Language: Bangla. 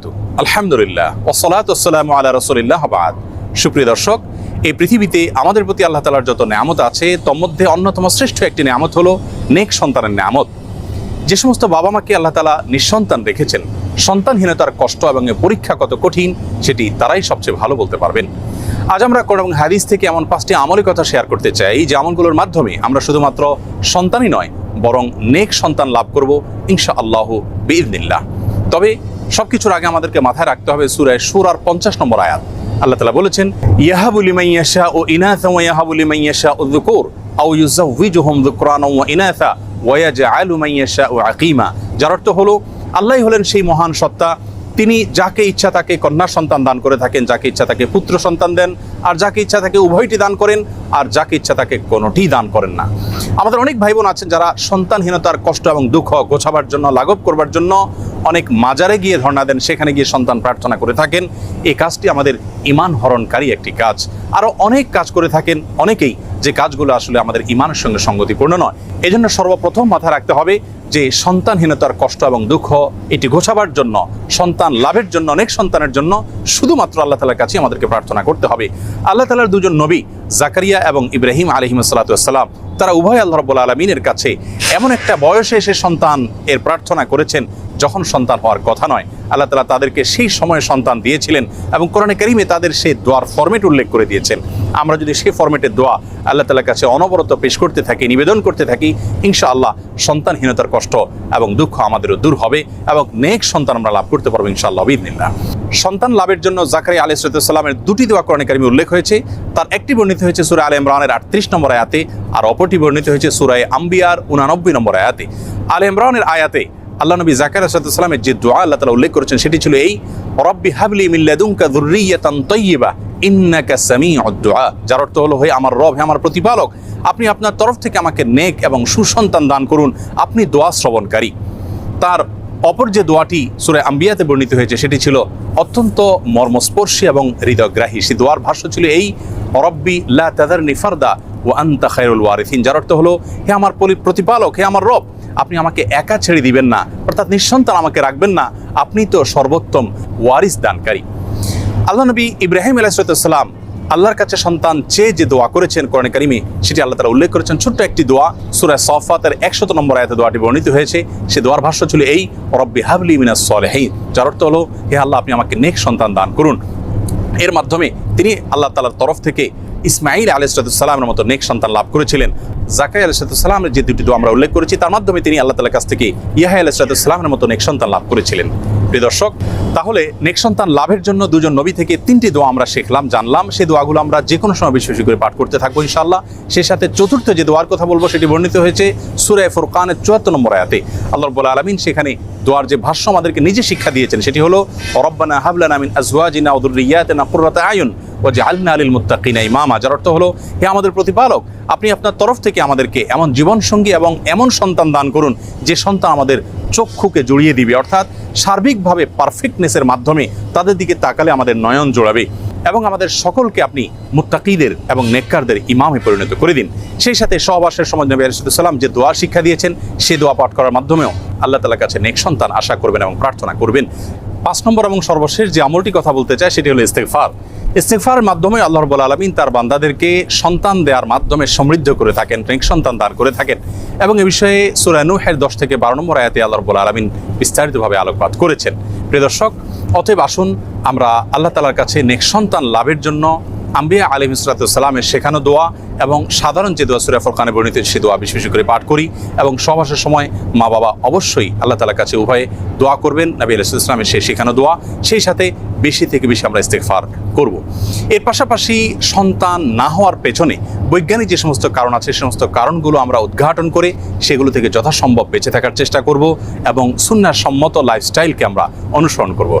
বারাকাতুহু। আলহামদুলিল্লাহ ওয়াসসালাতু ওয়াসসালামু আলা রাসূলিল্লাহ ওয়া বা'দ। সুপ্রিয় দর্শক, এই পৃথিবীতে আমাদের প্রতি আল্লাহ তাআলার যত নেয়ামত আছে তোর মধ্যে অন্যতম শ্রেষ্ঠ একটি নেয়ামত হলো নেক সন্তানের নেয়ামত। যে সমস্ত বাবা মাকে আল্লাহ তাআলা নিঃসন্তান রেখেছেন, সন্তানহীনতার কষ্ট এবং পরীক্ষা কত কঠিন সেটি তারাই সবচেয়ে ভালো বলতে পারবেন। আজ আমরা কোরআন এবং হাদিস থেকে এমন 5টি আমলের কথা শেয়ার করতে চাই যে আমলগুলোর মাধ্যমে আমরা শুধুমাত্র সন্তানই নয় বরং নেক সন্তান লাভ করব ইনশাআল্লাহ বিইذنিল্লাহ। তবে সবকিছুর আগে আমাদেরকে মাথায় রাখতে হবে সূরা শূরার 50 নম্বর আয়াত। আল্লাহ তাআলা বলেছেন, ইয়াহাবু লিমান ইয়াশাউ ইনাসা ওয়া ইয়াহাবু লিমান ইয়াশাউ যুকুর আও ইউযাওয়িজুহুম যুকরানা ওয়া ইনাসা ওয়া ইয়াজআলু মান ইয়াশাউ আকীমা। যার অর্থ হলো আল্লাহই হলেন সেই মহান সত্তা, তিনি যাকে ইচ্ছা তাকে কন্যা সন্তান দান করে থাকেন, যাকে ইচ্ছা তাকে পুত্র সন্তান দেন, আর যাকে ইচ্ছা তাকে উভয়টি দান করেন, আর যাকে ইচ্ছা তাকে কোনোটি দান করেন না। আমাদের অনেক ভাই বোন আছেন যারা সন্তানহীনতার কষ্ট এবং দুঃখ গোছাবার জন্য, লাঘব করবার জন্য অনেক মাজারে গিয়ে ধর্ণা দেন, সেখানে গিয়ে সন্তান প্রার্থনা করে থাকেন। এই কাজটি আমাদের ঈমান হরণকারী একটি কাজ। আরও অনেক কাজ করে থাকেন অনেকেই, যে কাজগুলো আসলে আমাদের ঈমানের সঙ্গে সঙ্গতিপূর্ণ নয়। এজন্য সর্বপ্রথম মাথায় রাখতে হবে যে সন্তানহীনতার কষ্ট এবং দুঃখ এটি ঘোচাবার জন্য, সন্তান লাভের জন্য, অনেক সন্তানের জন্য শুধুমাত্র আল্লাহ তাআলার কাছে আমাদেরকে প্রার্থনা করতে হবে। আল্লাহ তাআলার দুজন নবী জাকারিয়া এবং ইব্রাহিম আলাইহিস সালাতু ওয়াস সালাম, তারা উভয় আল্লাহ রাব্বুল আলামিনের কাছে এমন একটা বয়সে এসে সন্তান এর প্রার্থনা করেছেন যখন সন্তান হওয়ার কথা নয়। আল্লাহ তাআলা তাদেরকে সেই সময়ে সন্তান দিয়েছিলেন এবং কোরআনে কারিমে তাদের সেই দোয়ার ফরম্যাট উল্লেখ করে দিয়েছেন। আমরা যদি সেই ফরম্যাটের দোয়া আল্লাহ তাআলার কাছে অনবরত পেশ করতে থাকি, নিবেদন করতে থাকি, ইনশাআল্লাহ সন্তানহীনতার কষ্ট এবং দুঃখ আমাদেরও দূর হবে এবং নেক সন্তান আমরা লাভ করতে পারবো ইনশাআল্লাহ বিইذনিল্লাহ। সন্তান লাভের জন্য জাকারিয়া আলাইহিস সালামের দুটি দোয়া কোরআনে কারিমে উল্লেখ হয়েছে। তার একটি বর্ণিত হয়েছে সূরা আলে ইমরানের 38 নম্বর আয়াতে, আর অপরটি বর্ণিত হয়েছে সূরা আম্বিয়ার 89 নম্বর আয়াতে। আলে ইমরানের আয়াতে আল্লাহ নবী জাকারিয়া আলাইহিস সালামের যে দোয়া আল্লাহ তাআলা উল্লেখ করেছেন সেটি ছিল এই, রব্বি হাবলি মিন লাদুনকা যুররিয়াতান তাইয়্যিবা ইন্নাকা সামিউদ দুআ। যার অর্থ হলো, হে আমার রব, হে আমার প্রতিপালক, আপনি আপনার তরফ থেকে আমাকে নেক এবং সুসন্তান দান করুন, আপনি দোয়া শ্রবণকারী। তার অপর যে দোয়াটি সূরা আম্বিয়াতে বর্ণিত হয়েছে সেটি ছিল অত্যন্ত মর্মস্পর্শী এবং হৃদয়গ্রাহী। সেই দোয়ার ভাষ্য ছিল এই, রব্বি লা তাযারনি ফারদা ওয়া আনতা খায়রুল ওয়ারিসিন। যার অর্থ হলো, হে আমার প্রতিপালক, হে আমার রব, আপনি আমাকে একা ছেড়ে দিবেন না, অর্থাৎ নিঃসন্তান আমাকে রাখবেন না, আপনি তো সর্বোত্তম ওয়ারিস দানকারী। আল্লাহ নবী ইব্রাহিম আলাইহিস সালাম আল্লাহর কাছে সন্তান চেয়ে যে দোয়া করেছেন কোরআনে কারিমে, সেটি আল্লাহ তাআলা উল্লেখ করেছেন ছোট্ট একটি দোয়া। সূরা সাফফাতের 100 নম্বর আয়াতে দোয়াটি বর্ণিত হয়েছে। সে দোয়ার ভাষ্য ছিল এই, রব্বি হাবলি মিনাস সলিহিন। যার অর্থ হলো, হে আল্লাহ, আপনি আমাকে নেক সন্তান দান করুন। এর মাধ্যমে তিনি আল্লাহ তাআলার তরফ থেকে ইসমাঈল আলাইহিস সালামের মতো নেক সন্তান লাভ করেছিলেন। জাকারিয়া আলাইহিস সালামের যে দুটি দোয়া আমরা উল্লেখ করেছি তার মাধ্যমে তিনি আল্লাহ তাআলার কাছ থেকে ইয়াহয়া আলাইহিস সালামের মতো নেক সন্তান লাভ করেছিলেন। প্রিয় দর্শক, তাহলে নেক সন্তান লাভের জন্য দুজন নবী থেকে 3টি দোয়া আমরা শিখলাম, জানলাম। সেই দোয়াগুলো আমরা যে কোনো সময় বেশি বেশি করে পাঠ করতে থাকবো ইনশাআল্লাহ। সেই সাথে চতুর্থ যে দোয়ার কথা বলবো সেটি বর্ণিত হয়েছে সূরা ফুরকানের 74 নম্বর আয়াতে। আল্লাহ রাব্বুল আলামিন সেখানে দোয়ার যে ভাষ্য আমাদেরকে নিজে শিক্ষা দিয়েছেন সেটি হলো, রব্বানা হাব লানা মিন আজওয়াজিনা ওয়া যুররিয়াতিনা কুররাতা আয়ুন ওয়াজআলনা লিল মুত্তাকিনা ইমামা। যার অর্থ হলো, হে আমাদের প্রতিপালক, আপনি আপনার তরফ থেকে আমাদেরকে এমন জীবনসঙ্গী এবং এমন সন্তান দান করুন যে সন্তান আমাদের চক্ষুকে জড়িয়ে দিবে, অর্থাৎ সার্বিকভাবে পারফেক্টনেসের মাধ্যমে তাদের দিকে তাকালে আমাদের নয়ন জোড়াবে, এবং আমাদের সকলকে আপনি মুত্তাকিদের এবং নেককারদের ইমামে পরিণত করে দিন। সেই সাথে সহবাসের সময় নবী আলাইহিস সালাম যে দোয়া শিক্ষা দিয়েছেন সেই দোয়া পাঠ করার মাধ্যমেও আল্লাহ তাআলার কাছে নেক সন্তান আশা করবেন এবং প্রার্থনা করবেন। 5 নম্বর এবং সর্বশেষ যে আমলটি কথা বলতে চাই সেটি হলো ইস্তেগফার। ইস্তেগফারের মাধ্যমে আল্লাহ রাব্বুল আলামিন তার বান্দাদেরকে সন্তান দেওয়ার মাধ্যমে সমৃদ্ধ করে থাকেন, নেক সন্তান দান করে থাকেন। এবং এ বিষয়ে সূরা নূহের 10 থেকে 12 নম্বর আয়াতে আল্লাহ রাব্বুল আলামিন বিস্তারিতভাবে আলোকপাত করেছেন। প্রিয় দর্শক, অতএব আসুন আমরা আল্লাহ তাআলার কাছে নেক সন্তান লাভের জন্য আম্বিয়া আলাইহিস সালামের শেখানো দোয়া এবং সাধারণ যে দোয়া সূরা ফুরকানে বর্ণিত সে দোয়া বেশি বেশি করে পাঠ করি, এবং সহবাসের সময় মা বাবা অবশ্যই আল্লাহ তাআলার কাছে উভয়ে দোয়া করবেন, নবী আলাইহিস সালামের সেই শেখানো দোয়া। সেই সাথে বেশি থেকে বেশি আমরা ইস্তেগফার করব। এর পাশাপাশি সন্তান না হওয়ার পেছনে বৈজ্ঞানিক যে সমস্ত কারণ আছে সে সমস্ত কারণগুলো আমরা উদ্ঘাটন করে সেগুলো থেকে যথাসম্ভব বেঁচে থাকার চেষ্টা করব এবং সুন্নাহ সম্মত লাইফস্টাইলকে আমরা অনুসরণ করব।